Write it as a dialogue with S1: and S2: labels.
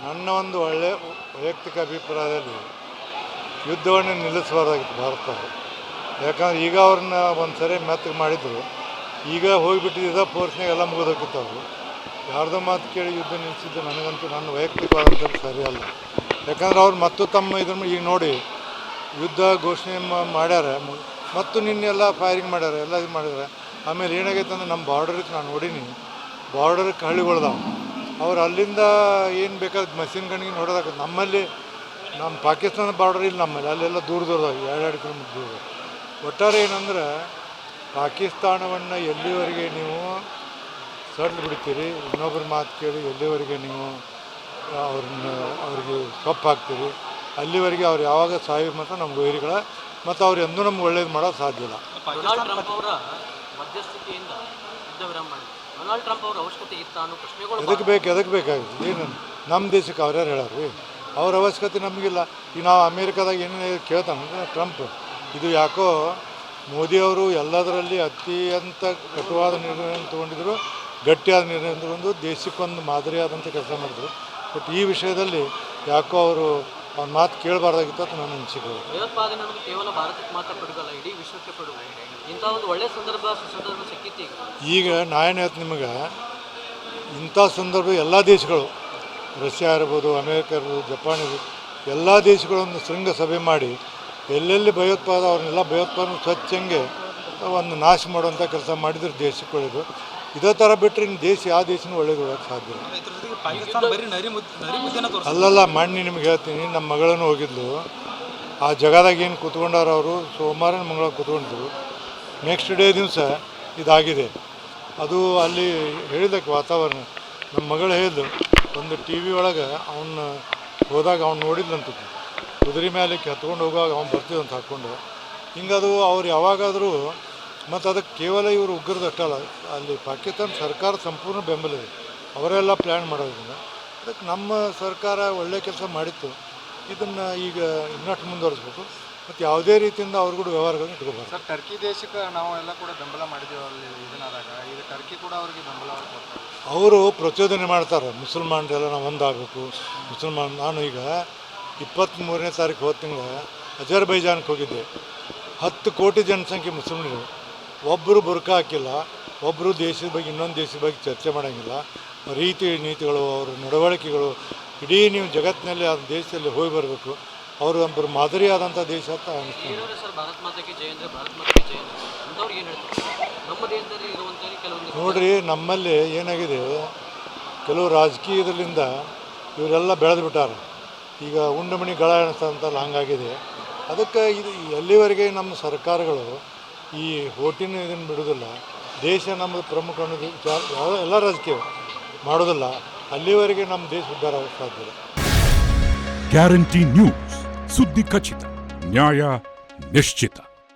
S1: ನನ್ನ ಒಂದು ಒಳ್ಳೆಯ ವೈಯಕ್ತಿಕ ಅಭಿಪ್ರಾಯದಲ್ಲಿ ಯುದ್ಧವನ್ನು ನಿಲ್ಲಿಸಬಾರ್ದಾಗಿತ್ತು ಭಾರತ. ಯಾಕಂದ್ರೆ ಈಗ ಅವ್ರನ್ನ ಒಂದು ಸರಿ ಮೆತ್ತಗೆ ಮಾಡಿದ್ರು, ಈಗ ಹೋಗಿಬಿಟ್ಟಿದ್ದ ಫೋರ್ಸ್ನಾಗ ಎಲ್ಲ ಮುಗಿದೋಗಿತ್ತು. ಅವರು ಯಾರ್ದೋ ಮಾತು ಕೇಳಿ ಯುದ್ಧ ನಿಲ್ಲಿಸಿದ್ದು ನನಗಂತೂ ನನ್ನ ವೈಯಕ್ತಿಕವಾದಂಥದ್ದು ಸರಿಯಲ್ಲ. ಯಾಕಂದ್ರೆ ಅವ್ರು ಮತ್ತು ತಮ್ಮ ಇದ್ರ ಈಗ ನೋಡಿ ಯುದ್ಧ ಘೋಷಣೆ ಮಾಡ್ಯಾರ, ಮತ್ತು ನಿನ್ನೆಲ್ಲ ಫೈರಿಂಗ್ ಮಾಡ್ಯಾರ, ಎಲ್ಲ ಇದು ಮಾಡಿದ್ದಾರೆ. ಆಮೇಲೆ ಏನಾಗೈತೆ ಅಂದ್ರೆ ನಮ್ಮ ಬಾರ್ಡರ್ಗೆ ನಾನು ನೋಡೀನಿ, ಬಾರ್ಡರ್ಗೆ ಹಳ್ಳಿಗಳ್ದಾವ. ಅವ್ರು ಅಲ್ಲಿಂದ ಏನು ಬೇಕಾದ್ರೆ ಮಷಿನ್ ಗನ್ಗೆ ನೋಡೋದಾಕ. ನಮ್ಮಲ್ಲಿ ನಮ್ಮ ಪಾಕಿಸ್ತಾನ ಬಾರ್ಡರ್ ಇಲ್ಲ, ನಮ್ಮಲ್ಲಿ ಅಲ್ಲೆಲ್ಲ ದೂರ ದೂರದಾಗ 2-2 ಕಿಲೋಮೀಟ್ರ್ ದೂರ. ಒಟ್ಟಾರೆ ಏನಂದ್ರೆ ಪಾಕಿಸ್ತಾನವನ್ನು ಎಲ್ಲಿವರೆಗೆ ನೀವು ಸಡ್ಲು ಬಿಡ್ತೀರಿ, ಇನ್ನೊಬ್ಬರ ಮಾತು ಕೇಳಿ ಎಲ್ಲಿವರೆಗೆ ನೀವು ಅವ್ರಿಗೆ ಸೊಪ್ಪು ಹಾಕ್ತೀರಿ, ಅಲ್ಲಿವರೆಗೆ ಅವ್ರು ಯಾವಾಗ ಸಾಯಿ ಮತ್ತು ನಮ್ಮ ವೈರಿಗಳ ಮತ್ತು ಅವ್ರು ಎಂದೂ ನಮ್ಗೆ ಒಳ್ಳೇದು ಮಾಡೋದು ಸಾಧ್ಯ ಇಲ್ಲ.
S2: ಡೊನಾಲ್ಡ್ ಟ್ರಂಪ್ ಅವರ ಮಧ್ಯಸ್ಥಿಕೆಯಿಂದ ಯುದ್ಧ ವಿರಾಮ ಮಾಡಿ ಡೊನಾಲ್ಡ್ ಟ್ರಂಪ್ ಅವರ ಅವಶ್ಯಕತೆ ಇತ್ತ ಅನ್ನೋ ಪ್ರಶ್ನೆಗಳು
S1: ಎದಕ್ಕೆ ಬೇಕಾಗಿತ್ತು? ಏನು ನಮ್ಮ ದೇಶಕ್ಕೆ ಅವ್ರ್ಯಾರು ಹೇಳಾರ್ರಿ? ಅವ್ರ ಅವಶ್ಯಕತೆ ನಮಗಿಲ್ಲ. ಈಗ ನಾವು ಅಮೇರಿಕಾದಾಗ ಏನೇನು ಕೇಳ್ತಾನೆ ಟ್ರಂಪ್, ಇದು ಯಾಕೋ ಮೋದಿಯವರು ಎಲ್ಲದರಲ್ಲಿ ಅತ್ಯಂತ ಕಟುವಾದ ನಿರ್ಣಯವನ್ನು ತೊಗೊಂಡಿದ್ರು, ಗಟ್ಟಿಯಾದ ನಿರ್ಣಯ ತಗೊಂಡು ದೇಶಕ್ಕೊಂದು ಮಾದರಿಯಾದಂಥ ಕೆಲಸ ಮಾಡಿದ್ರು. ಬಟ್ ಈ ವಿಷಯದಲ್ಲಿ ಯಾಕೋ ಅವರು ಅವ್ನ ಮಾತು ಕೇಳಬಾರ್ದಾಗಿತ್ತು ಅಂತ ನನ್ನ ಅನಿಸಿಕೆ.
S2: ಭಯೋತ್ಪಾದನೆ ಅನ್ನೋದು ಕೇವಲ ಭಾರತಕ್ಕೆ ಮಾತ್ರ ಪಡುಗಲ್ಲ, ಇಡೀ ವಿಶ್ವಕ್ಕೆ ಪಡುವ. ಇಂಥ ಒಂದು ಒಳ್ಳೆಯ ಸಂದರ್ಭ ಸಿಕ್ಕಿತ್ತು
S1: ಈಗ ನಾನು ಹೇಳ್ತೀನಿ ನಿಮಗೆ, ಇಂಥ ಸಂದರ್ಭ ಎಲ್ಲ ದೇಶಗಳು, ರಷ್ಯಾ ಇರ್ಬೋದು, ಅಮೇರಿಕ ಇರ್ಬೋದು, ಜಪಾನ್ ಇರ್ಬೋದು, ಎಲ್ಲ ದೇಶಗಳೊಂದು ಶೃಂಗ ಸಭೆ ಮಾಡಿ ಎಲ್ಲೆಲ್ಲಿ ಅವ್ರನ್ನೆಲ್ಲ ಭಯೋತ್ಪಾದನೆ ಸ್ವಚ್ಛಂಗೆ ಒಂದು ನಾಶ ಮಾಡುವಂಥ ಕೆಲಸ ಮಾಡಿದ್ರೆ ದೇಶಕ್ಕೆ ಒಳ್ಳೆಯದು. ಇದೇ ಥರ ಬಿಟ್ಟರೆ ಇನ್ನು ದೇಶ ಯಾವ ದೇಶನೂ ಒಳ್ಳೇದು ಹೋಗೋಕ್ಕೆ ಸಾಧ್ಯ ಇಲ್ಲ. ಅಲ್ಲಲ್ಲ, ಮಣ್ಣಿ ನಿಮ್ಗೆ ಹೇಳ್ತೀನಿ, ನಮ್ಮ ಮಗಳನ್ನು ಹೋಗಿದ್ಲು, ಆ ಜಾಗದಾಗ ಏನು ಕೂತ್ಕೊಂಡಾರ ಅವರು, ಸೋಮವಾರ ಮಂಗಳವಾರ ಕೂತ್ಕೊಂಡಿದ್ರು. ನೆಕ್ಸ್ಟ್ ಡೇ ದಿವಸ ಇದಾಗಿದೆ. ಅದು ಅಲ್ಲಿ ಹೇಳಿದಕ್ಕೆ ವಾತಾವರಣ ನಮ್ಮ ಮಗಳು ಹೇಳಿದ್ಲು, ಒಂದು ಟಿ ವಿ ಒಳಗೆ ಅವನ್ನ ಹೋದಾಗ ಅವ್ನು ನೋಡಿದ್ಲಂತ, ಕುದುರೆ ಮೇಲೆ ಹತ್ಕೊಂಡು ಹೋಗುವಾಗ ಅವ್ನು ಬರ್ತಿದ್ದಂತ ಹಾಕ್ಕೊಂಡು. ಹಿಂಗದು ಅವ್ರು ಯಾವಾಗಾದರೂ, ಮತ್ತು ಅದಕ್ಕೆ ಕೇವಲ ಇವರು ಉಗ್ರದಷ್ಟಲ್ಲ, ಅಲ್ಲಿ ಪಾಕಿಸ್ತಾನ ಸರ್ಕಾರ ಸಂಪೂರ್ಣ ಬೆಂಬಲ ಇದೆ. ಅವರೆಲ್ಲ ಪ್ಲ್ಯಾನ್ ಮಾಡೋದ್ರಿಂದ ಅದಕ್ಕೆ ನಮ್ಮ ಸರ್ಕಾರ ಒಳ್ಳೆಯ ಕೆಲಸ ಮಾಡಿತ್ತು. ಇದನ್ನು ಈಗ ಇನ್ನಷ್ಟು ಮುಂದುವರಿಸ್ಬೇಕು ಮತ್ತು ಯಾವುದೇ ರೀತಿಯಿಂದ ಅವ್ರು ಕೂಡ ವ್ಯವಹಾರಗಳನ್ನ ಇಟ್ಕೋಬಾರ್ದು.
S3: ಸರ್, ಟರ್ಕಿ ದೇಶಕ್ಕೆ ನಾವು ಎಲ್ಲ ಕೂಡ ಬೆಂಬಲ ಮಾಡಿದ್ದೀವಿ ಅಲ್ಲಿ ಇದನ್ನಾದಾಗ, ಈಗ ಟರ್ಕಿ ಕೂಡ ಅವರಿಗೆ ಬೆಂಬಲ ಕೊಡ್ತಾರೆ.
S1: ಅವರು ಪ್ರಚೋದನೆ ಮಾಡ್ತಾರೆ, ಮುಸಲ್ಮಾನರೆಲ್ಲ ನಾವು ಒಂದಾಗಬೇಕು, ನಾನು ಈಗ 23ನೇ ತಾರೀಕು ಹೋದ ತಿಂಗಳು ಅಜರ್ಬೈಜಾನ್ಗೆ ಹೋಗಿದ್ದೆ. 10 ಕೋಟಿ ಜನಸಂಖ್ಯೆ ಮುಸ್ಲಿಮರು, ಒಬ್ಬರು ಬುರ್ಕ ಹಾಕಿಲ್ಲ, ಒಬ್ಬರು ದೇಶದ ಬಗ್ಗೆ ಇನ್ನೊಂದು ದೇಶದ ಬಗ್ಗೆ ಚರ್ಚೆ ಮಾಡೋಂಗಿಲ್ಲ. ರೀತಿ ನೀತಿಗಳು, ಅವರ ನಡವಳಿಕೆಗಳು, ಇಡೀ ನೀವು ಜಗತ್ತಿನಲ್ಲಿ ಆ ದೇಶದಲ್ಲಿ ಹೋಗಿ ಬರಬೇಕು. ಅವರು ಒಬ್ಬರು ಮಾದರಿಯಾದಂಥ ದೇಶ ಅಂತ ಅನಿಸ್ತೀನಿ. ನೋಡಿರಿ, ನಮ್ಮಲ್ಲಿ ಏನಾಗಿದೆ, ಕೆಲವು ರಾಜಕೀಯದಲ್ಲಿಂದ ಇವರೆಲ್ಲ ಬೆಳೆದು ಬಿಟ್ಟಾರೆ. ಈಗ ಉಂಡಮಣಿ ಗಳ ಎಣಿಸ್ತಂತಲ್ಲ, ಹಂಗಾಗಿದೆ. ಅದಕ್ಕೆ ಇದು ಎಲ್ಲಿವರೆಗೆ ನಮ್ಮ ಸರ್ಕಾರಗಳು ಈ ಹೋಟಿನ ಇದನ್ನು ಬಿಡೋದಿಲ್ಲ, ದೇಶ ನಮ್ಮದು ಪ್ರಮುಖ ಅನ್ನೋದು ಎಲ್ಲ ರಾಜಕೀಯ ಮಾಡೋದಿಲ್ಲ, ಅಲ್ಲಿವರೆಗೆ ನಮ್ಮ ದೇಶ ಉದ್ಧಾರ ಆಗೋಕ್ಕೆ ಸಾಧ್ಯ ಇಲ್ಲ.
S4: ಗ್ಯಾರಂಟಿ ನ್ಯೂಸ್, ಸುದ್ದಿ ಖಚಿತ, ನ್ಯಾಯ ನಿಶ್ಚಿತ.